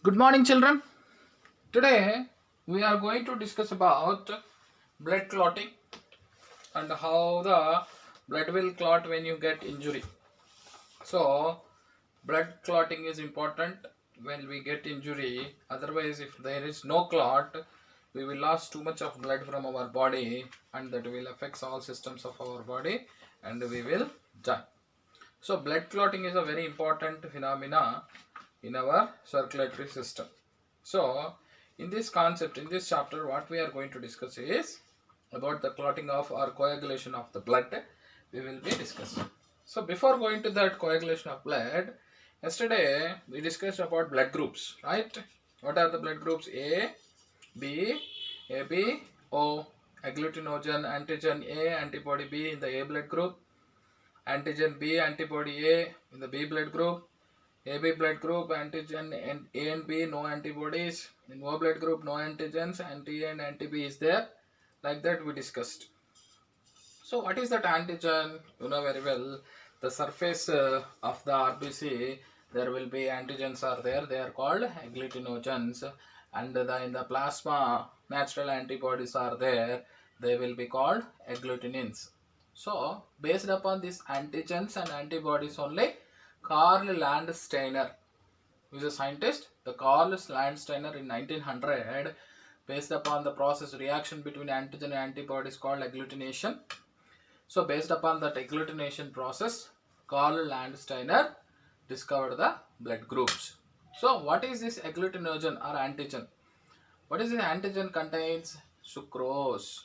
Good morning, children. Today we are going to discuss about blood clotting and how the blood will clot when you get injury. So, blood clotting is important when we get injury. Otherwise, if there is no clot, we will lose too much of blood from our body, and that will affect all systems of our body, and we will die. So, blood clotting is a very important phenomena in our circulatory system. So, in this concept, in this chapter, what we are going to discuss is about the clotting of or coagulation of the blood. We will be discussing. So, before going to that coagulation of blood, yesterday we discussed about blood groups, right? What are the blood groups? A, B, AB, O, agglutinogen, antigen A, antibody B in the A blood group, antigen B, antibody A in the B blood group, AB blood group, antigen and A and B, no antibodies. In O blood group, no antigens, anti-A and anti-B is there. Like that we discussed. So what is that antigen? You know very well. The surface of the RBC, there will be antigens are there. They are called agglutinogens. And in the plasma, natural antibodies are there. They will be called agglutinins. So based upon these antigens and antibodies only, Karl Landsteiner, who is a scientist, the Karl Landsteiner in 1900, based upon the process reaction between antigen and antibodies called agglutination. So based upon that agglutination process, Karl Landsteiner discovered the blood groups. So what is this agglutinogen or antigen? What is the antigen contains? Sucrose.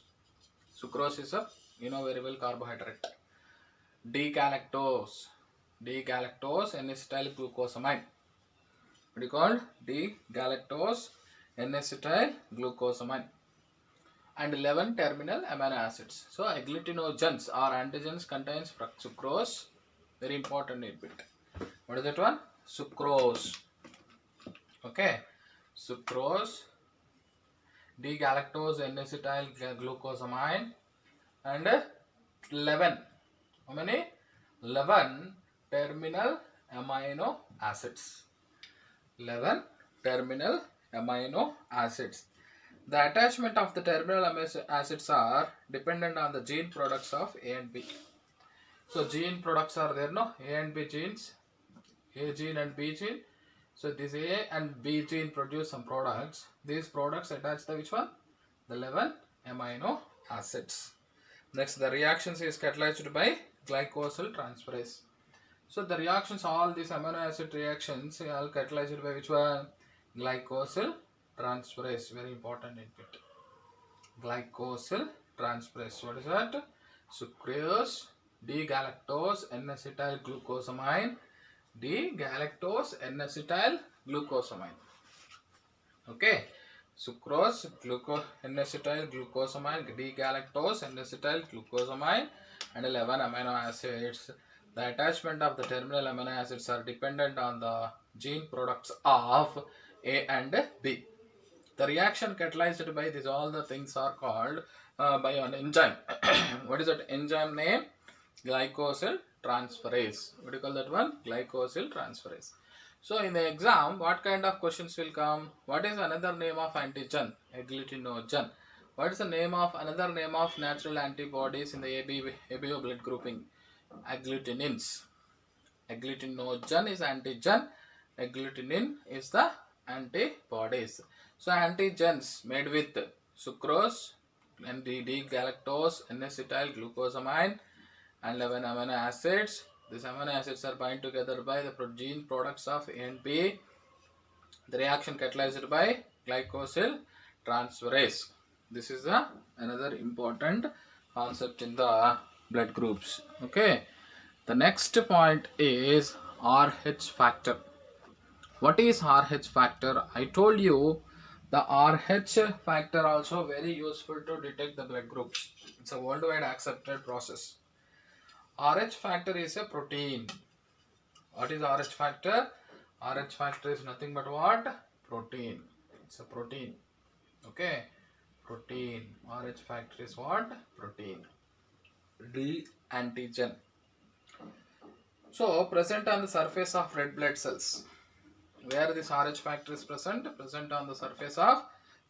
Sucrose is a, you know very well, carbohydrate. D-galactose. D-galactose N-acetyl glucosamine. What is called? D-galactose N-acetyl glucosamine. And 11 terminal amino acids. So agglutinogens or antigens contains sucrose. Very important bit. What is that one? Sucrose. Okay. Sucrose, D-galactose N-acetyl glucosamine, and 11. How many? 11 terminal amino acids. 11 terminal amino acids. The attachment of the terminal amino acids are dependent on the gene products of A and B. So gene products are there, no? A and B genes, A gene and B gene. So this A and B gene produce some products. These products attach the which one? The 11 amino acids. Next, the reactions is catalyzed by glycosyl transferase. So the reactions, all these amino acid reactions are catalyzed by which one? Glycosyl transferase. Very important input. Glycosyl transferase. What is that? Sucrose, D-galactose N-acetyl glucosamine, D-galactose N-acetyl glucosamine. Okay. Sucrose, N-acetyl glucosamine, D-galactose N-acetyl glucosamine, and 11 amino acids. The attachment of the terminal amino acids are dependent on the gene products of A and B. The reaction catalyzed by these all the things are called by an enzyme. What is that enzyme name? Glycosyl transferase. What do you call that one? Glycosyl transferase. So in the exam, what kind of questions will come? What is another name of antigen? Agglutinogen. What is the name of another name of natural antibodies in the ABO blood grouping? Agglutinins. Agglutinogen is antigen. Agglutinin is the antibodies. So antigens made with sucrose and D-galactose N-acetyl glucosamine and 11 amino acids. These amino acids are bound together by the gene products of A and B. The reaction catalyzed by glycosyl transferase. This is another important concept in the blood groups. Okay. The next point is RH factor. What is RH factor? I told you the RH factor also very useful to detect the blood groups. It's a worldwide accepted process. RH factor is a protein. What is RH factor? RH factor is nothing but what? Protein. It's a protein. Okay. Protein. RH factor is what? Protein. D antigen. So present on the surface of red blood cells. Where this RH factor is present on the surface of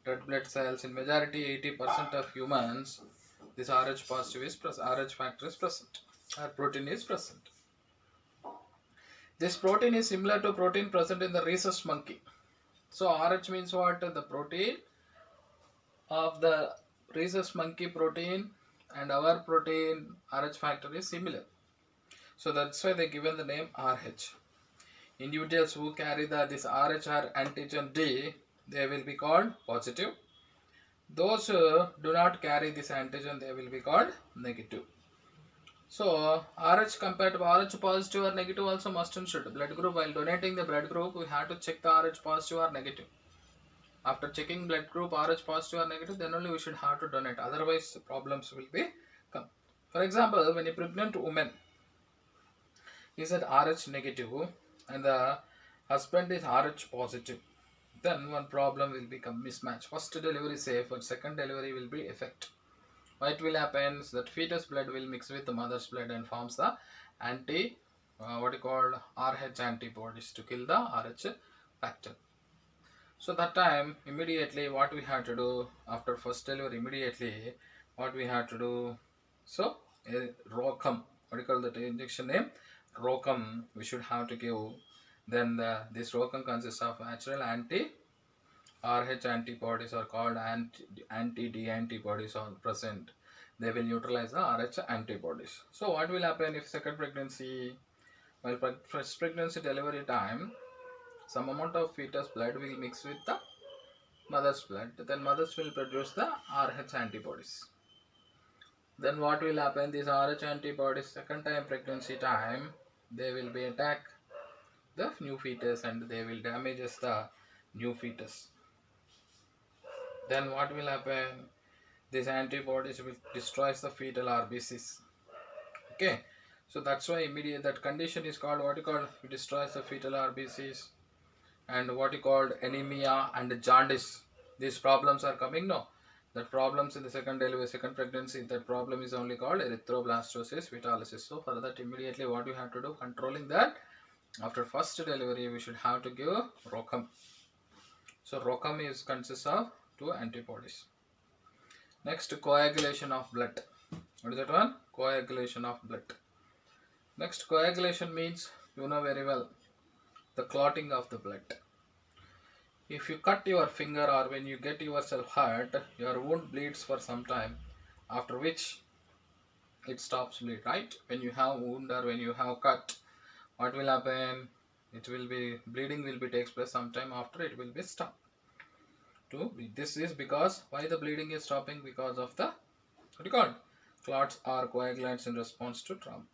red blood cells. In majority 80% of humans, this RH positive is present, RH factor is present, or protein is present. This protein is similar to protein present in the rhesus monkey. So RH means what? The protein of the rhesus monkey protein and our protein RH factor is similar. So that's why they given the name RH. Individuals who carry this RH or antigen D, they will be called positive. Those who do not carry this antigen, they will be called negative. So RH compared to RH positive or negative also must and should. Blood group, while donating the blood group, we have to check the RH positive or negative. After checking blood group RH positive or negative, then only we should have to donate. Otherwise, problems will be come. For example, when a pregnant woman is at RH negative and the husband is RH positive, then one problem will become mismatch. First delivery safe, but second delivery will be effect. What will happen is that fetus blood will mix with the mother's blood and forms the what you call RH antibodies to kill the RH factor. So that time immediately what we have to do after first delivery, immediately what we have to do, so Rocum, what do you call that injection name? Rocum we should have to give. Then this Rocum consists of natural anti-RH antibodies are called anti-D antibodies are present. They will neutralize the RH antibodies. So what will happen if second pregnancy, while first pregnancy delivery time, some amount of fetus blood will mix with the mother's blood, then mothers will produce the RH antibodies. Then what will happen, these RH antibodies second time pregnancy time, they will be attack the new fetus and they will damages the new fetus. Then what will happen, these antibodies will destroys the fetal RBCs. Okay, so that's why immediate that condition is called what you call destroys the fetal RBCs, and what you called anemia and jaundice. These problems are coming now. That problems in the second delivery, second pregnancy, that problem is only called erythroblastosis vitellosis. So for that immediately what we have to do, controlling that, after first delivery we should have to give Rocum. So Rocum is consists of 2 antibodies. Next, coagulation of blood. What is that one? Coagulation of blood. Next, coagulation means, you know very well, the clotting of the blood. If you cut your finger or when you get yourself hurt, your wound bleeds for some time, after which it stops bleed, right? When you have wound or when you have cut, what will happen? It will be bleeding will be takes place sometime after it will be stopped. This is because why the bleeding is stopping, because of the what you call clots or coagulants in response to trauma.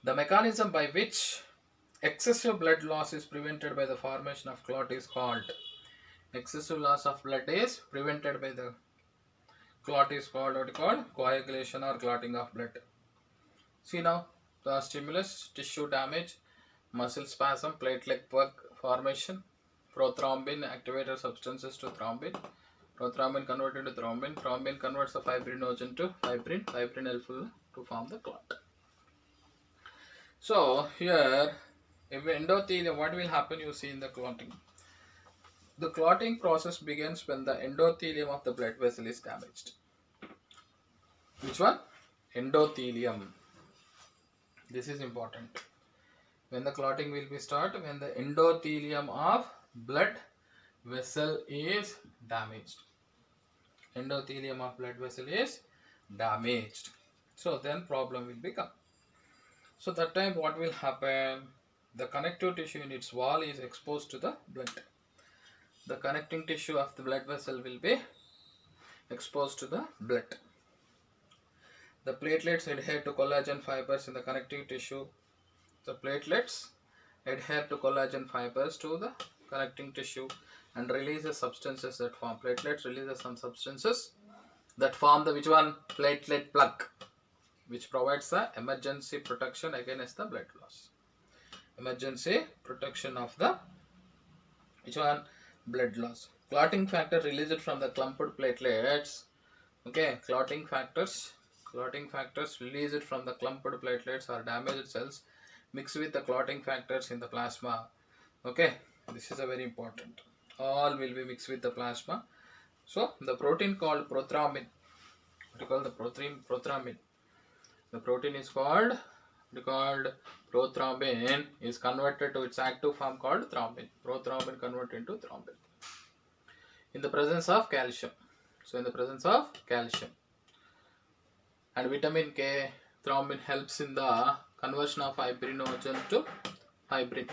The mechanism by which excessive blood loss is prevented by the formation of clot is called, excessive loss of blood is prevented by the clot is called what you call coagulation or clotting of blood. See now, the stimulus, tissue damage, muscle spasm, platelet formation, prothrombin activator substances to thrombin, prothrombin converted to thrombin, thrombin converts the fibrinogen to fibrin, fibrin helpful to form the clot. So here, if endothelium, what will happen, you see in the clotting. The clotting process begins when the endothelium of the blood vessel is damaged. Which one? Endothelium. This is important. When the clotting will be start, when the endothelium of blood vessel is damaged. Endothelium of blood vessel is damaged. So then problem will become. So that time what will happen? The connective tissue in its wall is exposed to the blood. The connecting tissue of the blood vessel will be exposed to the blood. The platelets adhere to collagen fibers in the connective tissue. The platelets adhere to collagen fibers to the connecting tissue and releases substances that form. Platelets releases some substances that form the which one? Platelet plug, which provides the emergency protection against the blood loss. Emergency protection of the which one? Blood loss. Clotting factor released from the clumped platelets. Okay, clotting factors released from the clumped platelets or damaged cells mix with the clotting factors in the plasma. Okay, this is a very important. All will be mixed with the plasma. So the protein called prothrombin. What you call the prothrombin? The protein is called prothrombin is converted to its active form called thrombin. Prothrombin converted into thrombin in the presence of calcium. So in the presence of calcium and vitamin K, thrombin helps in the conversion of fibrinogen to fibrin.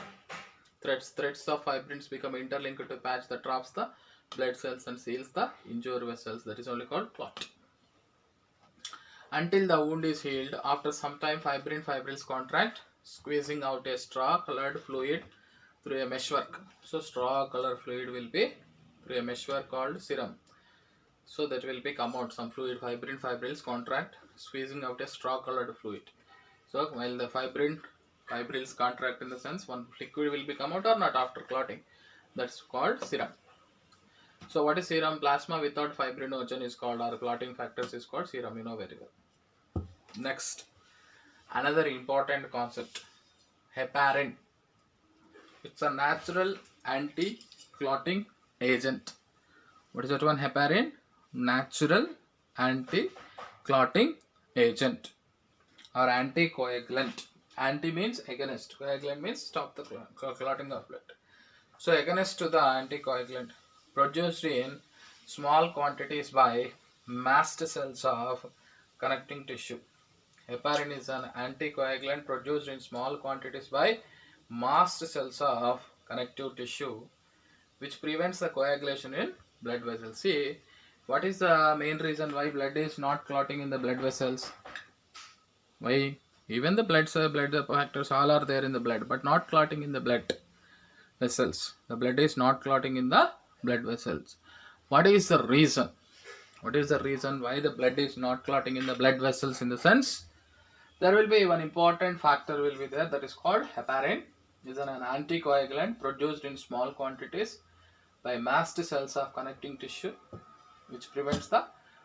Threads of fibrins become interlinked to patch that traps the blood cells and seals the injured vessels. That is only called clot. Until the wound is healed, after some time fibrils contract, squeezing out a straw-colored fluid through a meshwork. So straw-colored fluid will be through a meshwork called serum. So that will be come out some fluid. Fibrils contract, squeezing out a straw-colored fluid. So while the fibrils contract, in the sense one liquid will be come out or not after clotting. That's called serum. So what is serum? Plasma without fibrinogen is called, or clotting factors is called serum. You know very well. Next, another important concept, heparin. It's a natural anti-clotting agent. What is that one? Heparin, natural anti-clotting agent or anticoagulant. Anti means against, coagulant means stop the clotting of blood. So against to the anticoagulant, produced in small quantities by mast cells of connecting tissue. Heparin is an anticoagulant produced in small quantities by mast cells of connective tissue, which prevents the coagulation in blood vessels. See, what is the main reason why blood is not clotting in the blood vessels? Why? Even the blood factors all are there in the blood, but not clotting in the blood vessels. The blood is not clotting in the blood vessels. What is the reason? What is the reason why the blood is not clotting in the blood vessels? In the sense, there will be one important factor will be there, that is called heparin. It is an anticoagulant produced in small quantities by mast cells of connecting tissue, which prevents the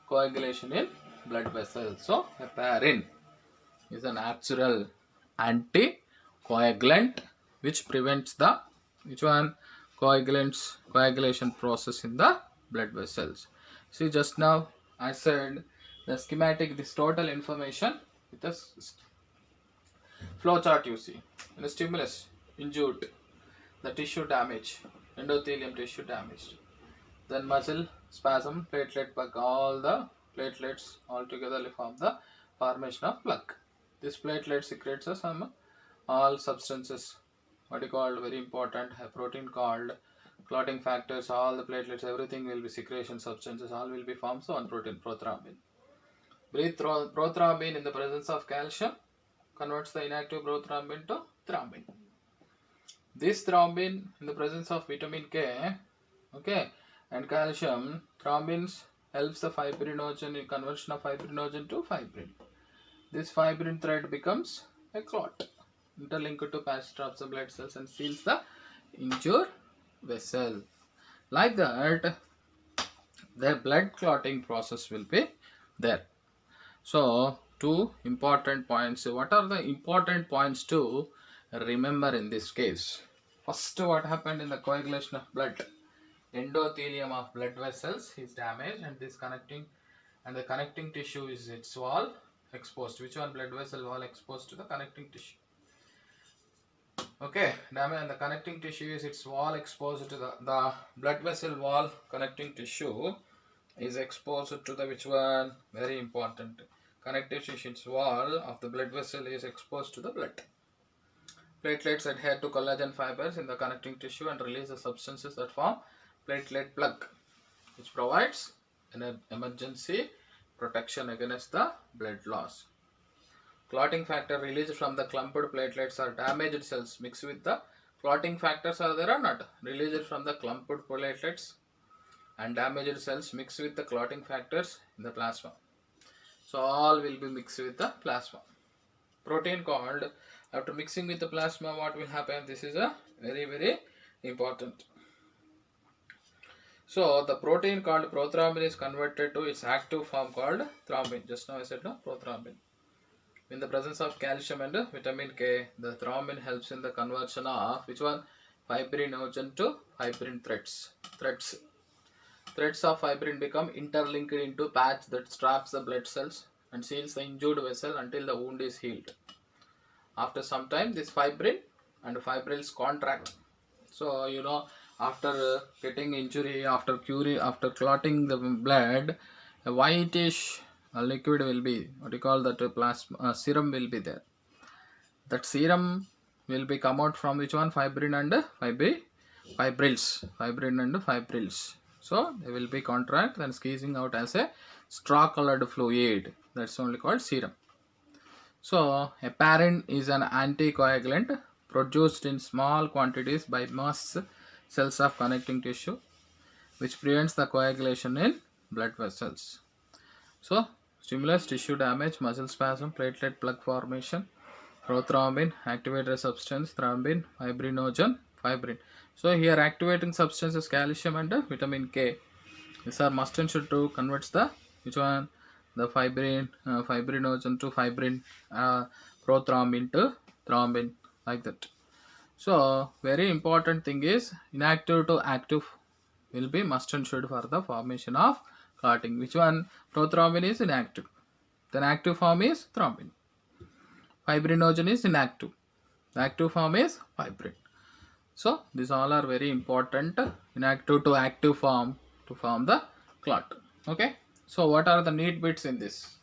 coagulation in blood vessels. So heparin is a natural anticoagulant which prevents the coagulation process in the blood vessels. See, just now I said the schematic, this total information with a flow chart. You see, in a stimulus, injured, the tissue damage, endothelium tissue damaged, then muscle spasm, platelet bug, all the platelets all together form the formation of plaque. This platelet secretes some all substances, what you call very important, a protein called clotting factors. All the platelets, everything will be secretion substances, all will be formed. So one protein, prothrombin. Prothrombin in the presence of calcium converts the inactive prothrombin to thrombin. This thrombin in the presence of vitamin K, okay, and calcium, thrombins helps the fibrinogen in conversion of fibrinogen to fibrin. This fibrin thread becomes a clot, interlinked to patch traps the blood cells and seals the injured vessel. Like that, the blood clotting process will be there. So, two important points. What are the important points to remember in this case? First, what happened in the coagulation of blood? Endothelium of blood vessels is damaged, and the connecting tissue is its wall exposed. Which one? Blood vessel wall exposed to the connecting tissue. Okay, damage, and the connecting tissue is its wall exposed to the blood vessel wall connecting tissue is exposed to the which one? Very important. Connective tissue, its wall of the blood vessel is exposed to the blood. Platelets adhere to collagen fibers in the connecting tissue and release the substances that form platelet plug, which provides an emergency protection against the blood loss. Clotting factor released from the clumped platelets or damaged cells mixed with the clotting factors are there or not? Released from the clumped platelets and damaged cells mixed with the clotting factors in the plasma. So all will be mixed with the plasma. Protein called, after mixing with the plasma, what will happen? This is a very important. So the protein called prothrombin is converted to its active form called thrombin. Just now I said no, prothrombin. In the presence of calcium and vitamin K, the thrombin helps in the conversion of which one? fibrinogen to fibrin threads. Threads of fibrin become interlinked into patch that straps the blood cells and seals the injured vessel until the wound is healed. After some time, this fibrin and fibrils contract. So after getting injury, after curing, after clotting the blood, a whitish liquid will be, what you call that, plasma serum will be there. That serum will be come out from which one? Fibrin and fibrils. Fibrin and fibrils. So they will be contract and squeezing out as a straw colored fluid. That's only called serum. So heparin is an anticoagulant produced in small quantities by mast cells of connecting tissue, which prevents the coagulation in blood vessels. So stimulus tissue damage, muscle spasm, platelet plug formation, prothrombin, activator substance, thrombin, fibrinogen, fibrin. So here activating substances calcium and vitamin K. These are must and should to converts the which one? The fibrin, fibrinogen to fibrin, prothrombin to thrombin, like that. So very important thing is inactive to active will be must and should for the formation of clotting. Which one? Prothrombin is inactive. Then active form is thrombin. Fibrinogen is inactive. The active form is fibrin. So these all are very important. Inactive to active form to form the clot. Okay. So what are the need bits in this?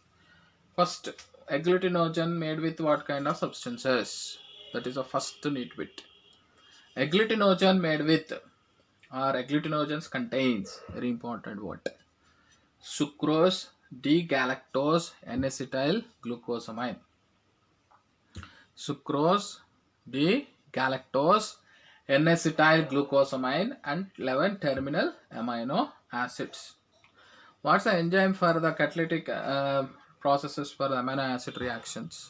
First, agglutinogen made with what kind of substances? That is the first need bit. Agglutinogen made with, or agglutinogens contains, very important word, sucrose, D-galactose, N-acetyl glucosamine. Sucrose, D-galactose, N-acetyl glucosamine and 11 terminal amino acids. What's the enzyme for the catalytic processes for the amino acid reactions?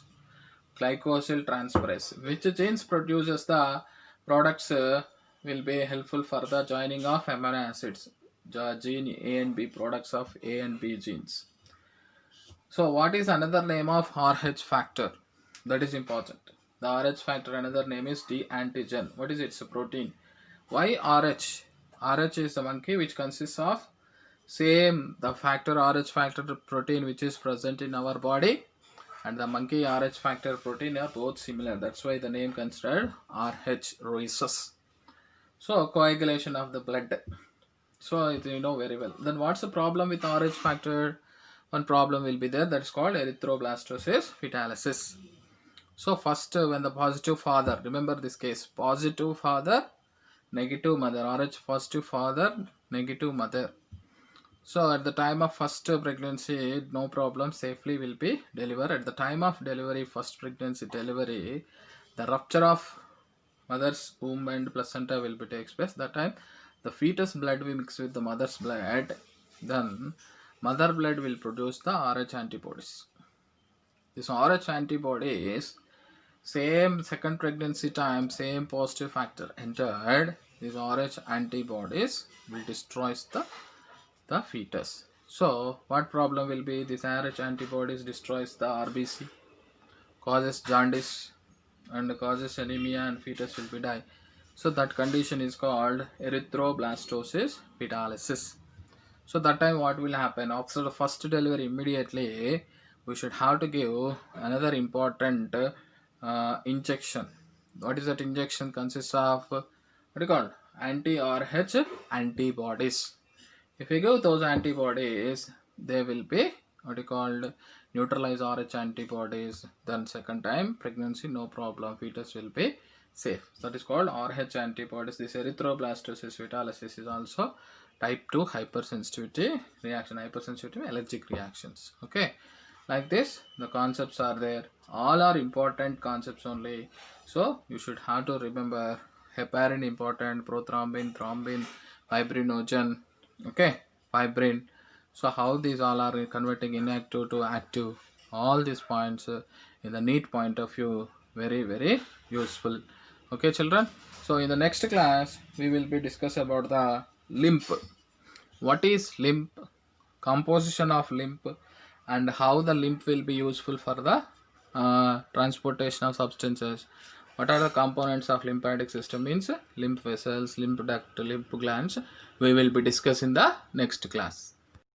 Glycosyl transferase. Which genes produces the products will be helpful for the joining of amino acids? Gene A and B, products of A and B genes. So what is another name of RH factor? That is important. The RH factor, another name is D antigen. What is it? It's a protein. Why RH? RH is a monkey which consists of same the factor RH factor protein which is present in our body and the monkey RH factor protein are both similar. That's why the name considered RH, rhesus. So coagulation of the blood. So you know very well. Then what's the problem with RH factor? One problem will be there, that's called erythroblastosis fetalis. So first when the positive father, remember this case, positive father, negative mother, RH positive father, negative mother. So at the time of first pregnancy, no problem, safely will be delivered. At the time of delivery, first pregnancy delivery, the rupture of mother's womb and placenta will be takes place. That time the fetus blood will mix with the mother's blood. Then mother blood will produce the RH antibodies. This RH antibodies, same second pregnancy time, same positive factor entered, these RH antibodies will destroy the fetus. So what problem will be? This RH antibodies destroys the RBC, causes jaundice and causes anemia and fetus will be die. So that condition is called erythroblastosis fetalis. So that time what will happen? After the first delivery, immediately we should have to give another important injection. What is that injection? Consists of what you call anti-RH antibodies. If we give those antibodies, they will be what you called neutralize RH antibodies. Then second time pregnancy, no problem, fetus will be safe. That is called RH antibodies. This erythroblastosis fetalis is also type 2 hypersensitivity reaction, hypersensitivity allergic reactions. Okay, like this the concepts are there. All are important concepts only. So you should have to remember heparin important, prothrombin, thrombin, fibrinogen. Okay, fibrin. So how these all are converting inactive to active, all these points in the NEET point of view, very useful. Okay children, so in the next class we will be discuss about the lymph. What is lymph, composition of lymph, and how the lymph will be useful for the transportation of substances. What are the components of lymphatic system means lymph vessels, lymph duct, lymph glands. We will be discussing in the next class.